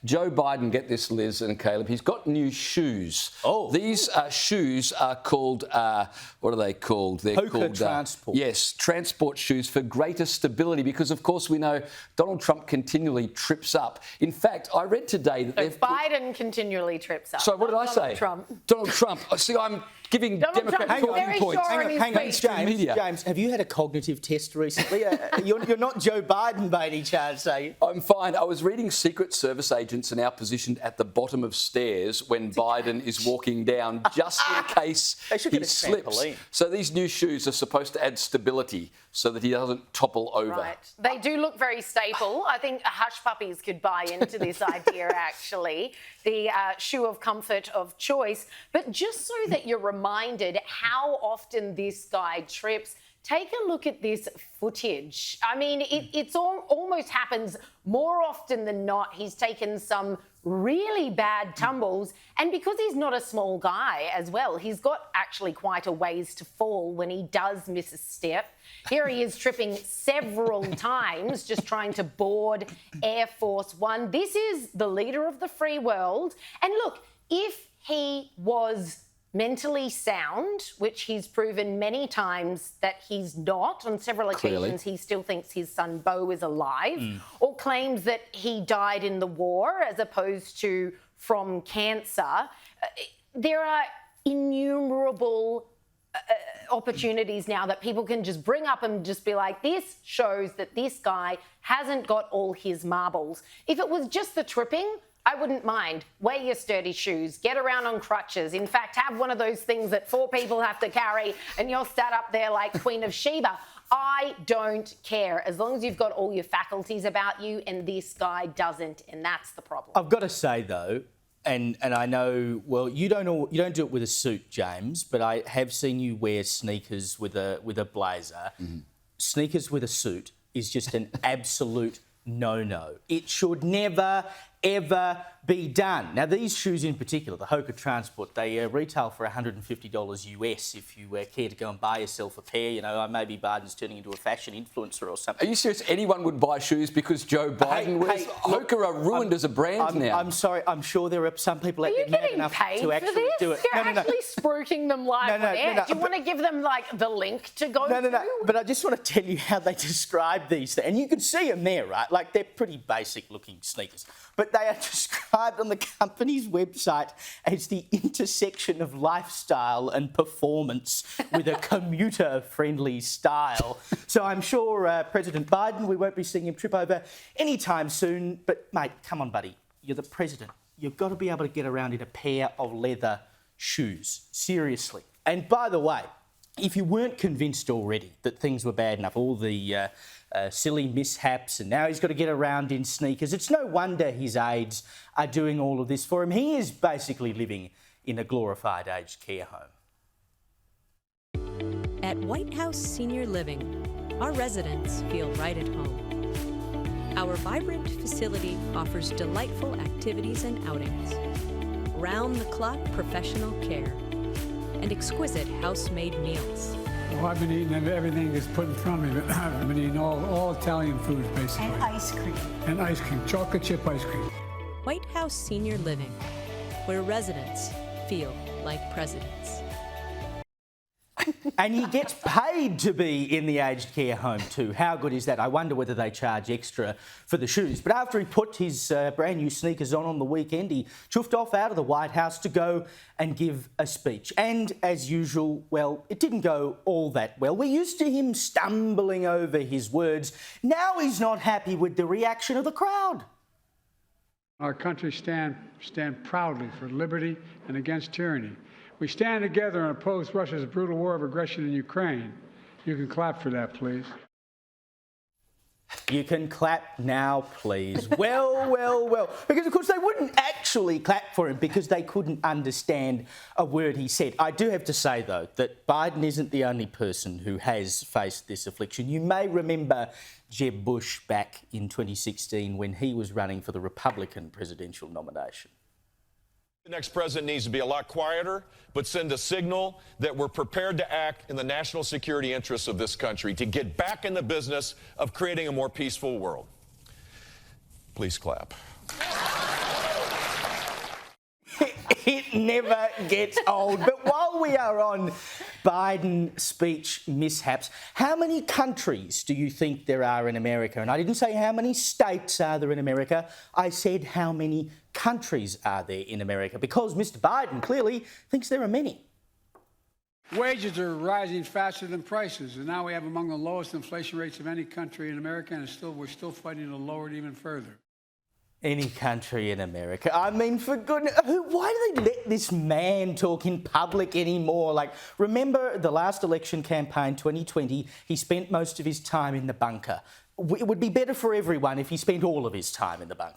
Joe Biden, get this, Liz and Caleb, he's got new shoes. Oh. These shoes are called, what are they called? They're Hoka Transport. Yes, transport shoes for greater stability, because, of course, we know Donald Trump continually trips up. In fact, I read today that Biden continually trips up. So what did I say? Donald Trump. See, I'm giving Democratic talking points. Hang on, James, have you had a cognitive test recently? You're not Joe Biden by any chance, are you? I'm fine. I was reading Secret Service agents are now positioned at the bottom of stairs when Biden is walking down, just in case he slips. So these new shoes are supposed to add stability so that he doesn't topple over. Right. They do look very stable. I think hush puppies could buy into this idea, actually. The shoe of comfort of choice. But just so that you're reminded how often this guy trips, take a look at this footage. I mean, it's almost happens more often than not. He's taken some really bad tumbles, and because he's not a small guy as well, he's got actually quite a ways to fall when he does miss a step. Here he is tripping several times just trying to board Air Force One. This is the leader of the free world. And look, if he was mentally sound, which he's proven many times that he's not. On several occasions, he still thinks his son Beau is alive, or claims that he died in the war as opposed to from cancer. There are innumerable opportunities now that people can just bring up and just be like, this shows that this guy hasn't got all his marbles. If it was just the tripping, I wouldn't mind. Wear your sturdy shoes, get around on crutches. In fact, have one of those things that 4 people have to carry and you're sat up there like Queen of Sheba. I don't care, as long as you've got all your faculties about you, and this guy doesn't, and that's the problem. I've got to say, though, and I know, well, you don't do it with a suit, James, but I have seen you wear sneakers with a blazer. Sneakers with a suit is just an absolute no-no. It should never, ever be done. Now, these shoes in particular, the Hoka Transport, they retail for $150 US if you care to go and buy yourself a pair. You know, maybe Biden's turning into a fashion influencer or something. Are you serious? Anyone would buy shoes because Joe Biden wears? Hoka are ruined as a brand now. I'm sorry. I'm sure there are some people out there mad enough to actually do it. You're actually spruiking them live on air. Do you want to give them, like, the link to go to? No. But I just want to tell you how they describe these things. And you can see them there, right? Like, they're pretty basic-looking sneakers. But they are described on the company's website as the intersection of lifestyle and performance with a commuter-friendly style. So I'm sure President Biden, we won't be seeing him trip over anytime soon. But, mate, come on, buddy. You're the president. You've got to be able to get around in a pair of leather shoes. Seriously. And by the way, if you weren't convinced already that things were bad enough, all the silly mishaps, and now he's got to get around in sneakers, it's no wonder his aides are doing all of this for him. He is basically living in a glorified aged care home. At White House Senior Living, our residents feel right at home. Our vibrant facility offers delightful activities and outings, round-the-clock professional care, and exquisite house-made meals. Well, I've been eating everything that's put in front of me. I've been eating all Italian foods, basically. And ice cream. And ice cream, chocolate chip ice cream. White House Senior Living, where residents feel like presidents. And he gets paid to be in the aged care home too. How good is that? I wonder whether they charge extra for the shoes. But after he put his brand new sneakers on the weekend, he chuffed off out of the White House to go and give a speech. And as usual, well, it didn't go all that well. We're used to him stumbling over his words. Now he's not happy with the reaction of the crowd. Our country stand proudly for liberty and against tyranny. We stand together and oppose Russia's brutal war of aggression in Ukraine. You can clap for that, please. You can clap now, please. Well. Because, of course, they wouldn't actually clap for him because they couldn't understand a word he said. I do have to say, though, that Biden isn't the only person who has faced this affliction. You may remember Jeb Bush back in 2016 when he was running for the Republican presidential nomination. The next president needs to be a lot quieter, but send a signal that we're prepared to act in the national security interests of this country to get back in the business of creating a more peaceful world. Please clap. It never gets old. But while we are on Biden speech mishaps, how many countries do you think there are in America? And I didn't say how many states are there in America. I said how many countries are there in America, because Mr. Biden clearly thinks there are many. Wages are rising faster than prices, and now we have among the lowest inflation rates of any country in America, and we're still fighting to lower it even further. Any country in America. I mean, for goodness, why do they let this man talk in public anymore? Like, remember the last election campaign, 2020, he spent most of his time in the bunker. It would be better for everyone if he spent all of his time in the bunker.